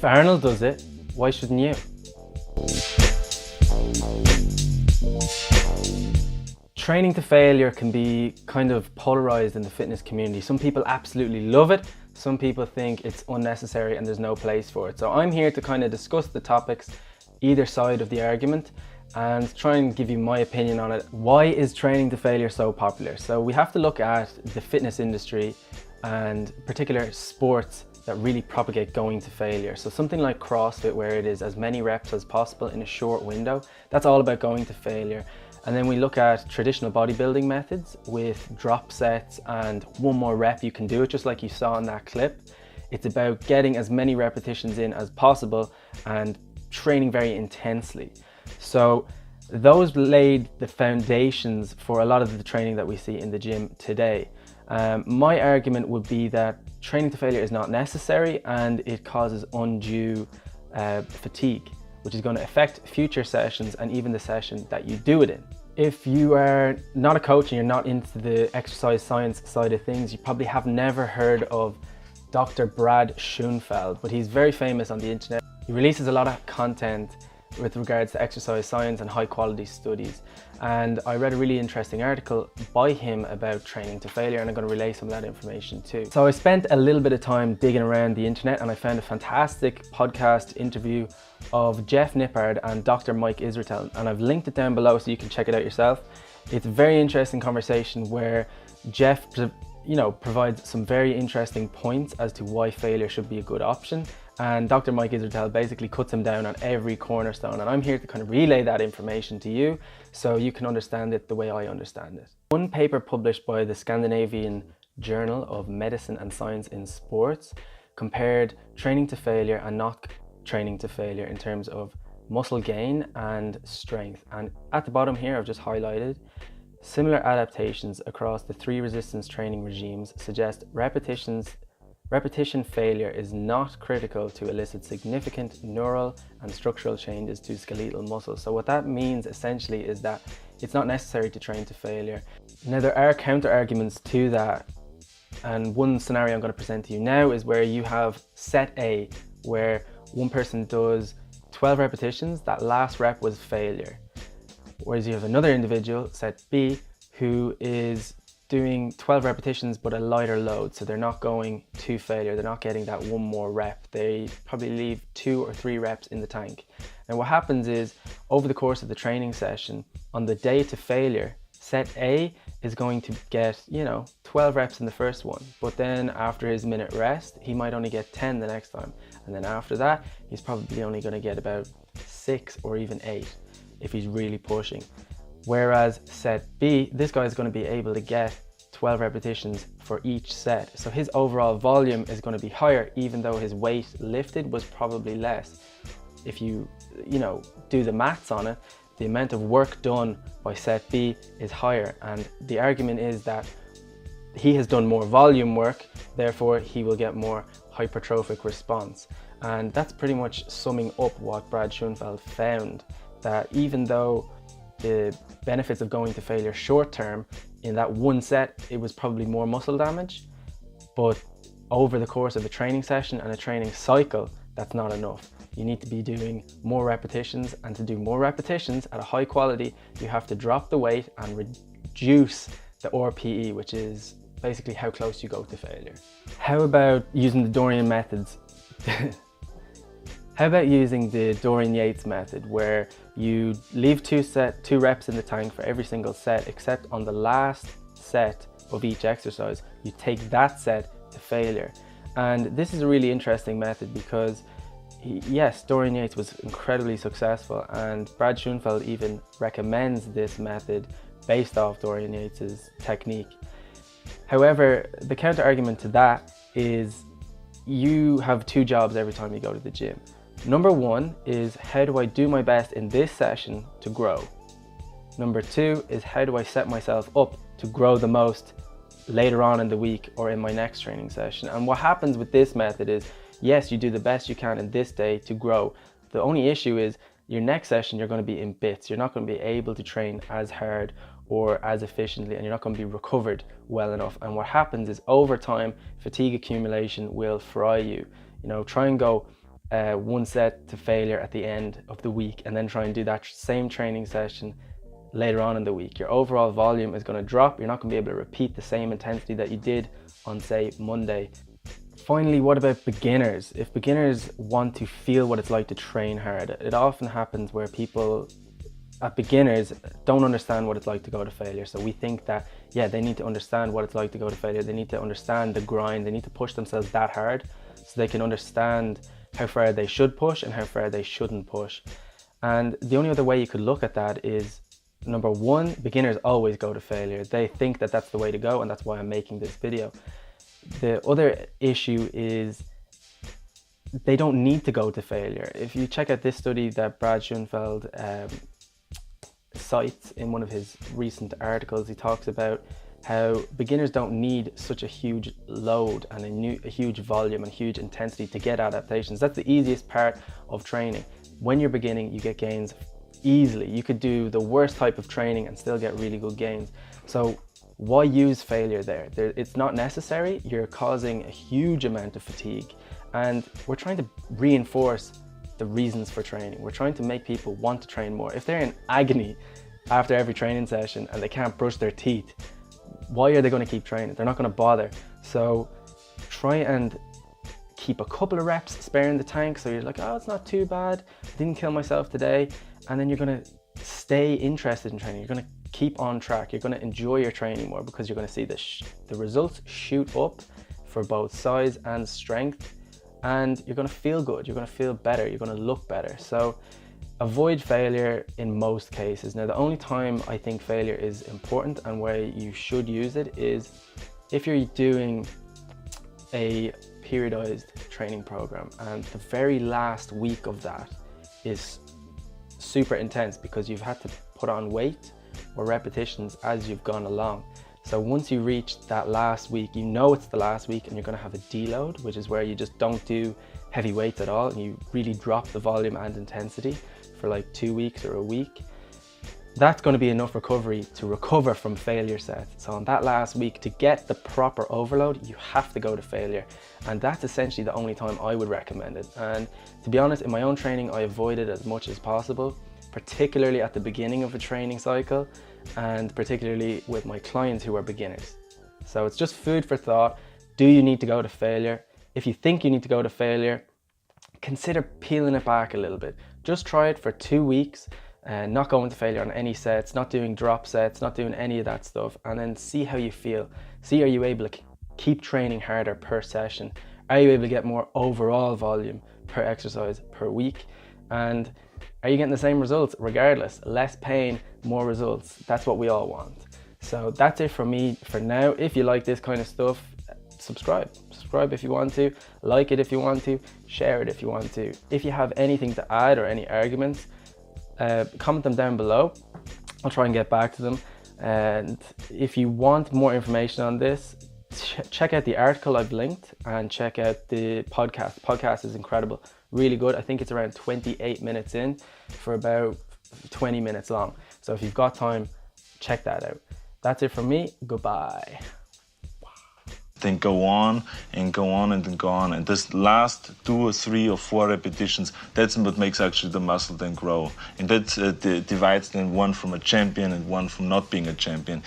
If Arnold does it, why shouldn't you? Training to failure can be kind of polarized in the fitness community. Some people absolutely love it. Some people think it's unnecessary and there's no place for it. So I'm here to kind of discuss the topics, either side of the argument, and try and give you my opinion on it. Why is training to failure so popular? So we have to look at the fitness industry and particular sports that really propagate going to failure. So something like CrossFit, where it is as many reps as possible in a short window, that's all about going to failure. And then we look at traditional bodybuilding methods with drop sets and one more rep, you can do it, just like you saw in that clip. It's about getting as many repetitions in as possible and training very intensely. So those laid the foundations for a lot of the training that we see in the gym today. My argument would be that training to failure is not necessary and it causes undue fatigue, which is going to affect future sessions and even the session that you do it in. If you are not a coach and you're not into the exercise science side of things, you probably have never heard of Dr. Brad Schoenfeld, but he's very famous on the internet. He releases a lot of content with regards to exercise science and high quality studies. And I read a really interesting article by him about training to failure, and I'm going to relay some of that information too. So I spent a little bit of time digging around the internet and I found a fantastic podcast interview of Jeff Nippard and Dr. Mike Israetel, and I've linked it down below so you can check it out yourself. It's a very interesting conversation where Jeff provides some very interesting points as to why failure should be a good option. And Dr. Mike Israetel basically cuts him down on every cornerstone, and I'm here to kind of relay that information to you so you can understand it the way I understand it. One paper published by the Scandinavian Journal of Medicine and Science in Sports compared training to failure and not training to failure in terms of muscle gain and strength. And at the bottom here, I've just highlighted similar adaptations across the three resistance training regimes suggest repetition failure is not critical to elicit significant neural and structural changes to skeletal muscle. So what that means essentially is that it's not necessary to train to failure. Now there are counter arguments to that, and one scenario I'm going to present to you now is where you have set A, where one person does 12 repetitions, that last rep was failure. Whereas you have another individual, set B, who is doing 12 repetitions but a lighter load, so they're not going to failure, they're not getting that one more rep, they probably leave 2 or 3 reps in the tank. And what happens is, over the course of the training session, on the day to failure, set A is going to get 12 reps in the first one, but then after his minute rest he might only get 10 the next time, and then after that he's probably only going to get about 6 or even 8 if he's really pushing. Whereas set B, this guy is going to be able to get 12 repetitions for each set. So his overall volume is going to be higher, even though his weight lifted was probably less. If you do the maths on it, the amount of work done by set B is higher. And the argument is that he has done more volume work, therefore he will get more hypertrophic response. And that's pretty much summing up what Brad Schoenfeld found, that even though the benefits of going to failure short term, in that one set it was probably more muscle damage, but over the course of a training session and a training cycle, that's not enough. You need to be doing more repetitions, and to do more repetitions at a high quality you have to drop the weight and reduce the RPE, which is basically how close you go to failure. How about using the Dorian methods? How about using the Dorian Yates method, where you leave 2 reps in the tank for every single set, except on the last set of each exercise, you take that set to failure. And this is a really interesting method because yes, Dorian Yates was incredibly successful, and Brad Schoenfeld even recommends this method based off Dorian Yates's technique. However, the counter argument to that is you have 2 jobs every time you go to the gym. Number 1 is, how do I do my best in this session to grow? Number 2 is, how do I set myself up to grow the most later on in the week or in my next training session? And what happens with this method is, yes, you do the best you can in this day to grow. The only issue is your next session you're going to be in bits. You're not going to be able to train as hard or as efficiently, and you're not going to be recovered well enough. And what happens is, over time, fatigue accumulation will fry you. Try and go one set to failure at the end of the week, and then try and do that same training session later on in the week, your overall volume is going to drop. You're not going to be able to repeat the same intensity that you did on, say, Monday. Finally, what about beginners? If beginners want to feel what it's like to train hard, it often happens where people beginners don't understand what it's like to go to failure. So we think that, yeah, they need to understand what it's like to go to failure. They need to understand the grind. They need to push themselves that hard so they can understand how far they should push and how far they shouldn't push. And the only other way you could look at that is, number one, beginners always go to failure. They think that that's the way to go, and that's why I'm making this video. The other issue is they don't need to go to failure. If you check out this study that Brad Schoenfeld cites in one of his recent articles, he talks about how beginners don't need such a huge load and a huge volume and huge intensity to get adaptations. That's the easiest part of training. When you're beginning, you get gains easily. You could do the worst type of training and still get really good gains. So why use failure there? It's not necessary. You're causing a huge amount of fatigue, and we're trying to reinforce the reasons for training. We're trying to make people want to train more. If they're in agony after every training session and they can't brush their teeth, why are they going to keep training? They're not going to bother. So try and keep a couple of reps spare in the tank, so you're like, oh, it's not too bad, I didn't kill myself today. And then you're going to stay interested in training. You're going to keep on track. You're going to enjoy your training more because you're going to see the results shoot up for both size and strength, and you're going to feel good. You're going to feel better. You're going to look better. So avoid failure in most cases. Now, the only time I think failure is important and where you should use it is if you're doing a periodized training program and the very last week of that is super intense because you've had to put on weight or repetitions as you've gone along. So once you reach that last week, you know it's the last week, and you're going to have a deload, which is where you just don't do heavy weights at all and you really drop the volume and intensity for like 2 weeks or a week. That's going to be enough recovery to recover from failure sets. So on that last week, to get the proper overload, you have to go to failure. And that's essentially the only time I would recommend it. And to be honest, in my own training, I avoid it as much as possible, particularly at the beginning of a training cycle, and particularly with my clients who are beginners. So it's just food for thought. Do you need to go to failure? If you think you need to go to failure, consider peeling it back a little bit. Just try it for 2 weeks. Not going to failure on any sets, not doing drop sets, not doing any of that stuff, and then see how you feel. See, are you able to keep training harder per session? Are you able to get more overall volume per exercise per week? And are you getting the same results regardless? Less pain, more results. That's what we all want. So that's it from me for now. If you like this kind of stuff, subscribe if you want to, like it if you want to, share it if you want to. If you have anything to add or any arguments, comment them down below. I'll try and get back to them. And if you want more information on this, check out the article I've linked and check out the podcast. The podcast is incredible, really good. I think it's around 28 minutes in for about 20 minutes long. So if you've got time, check that out. That's it from me. Goodbye. Then go on and go on and then go on. And this last 2 or 3 or 4 repetitions, that's what makes actually the muscle then grow. And that divides then one from a champion and one from not being a champion.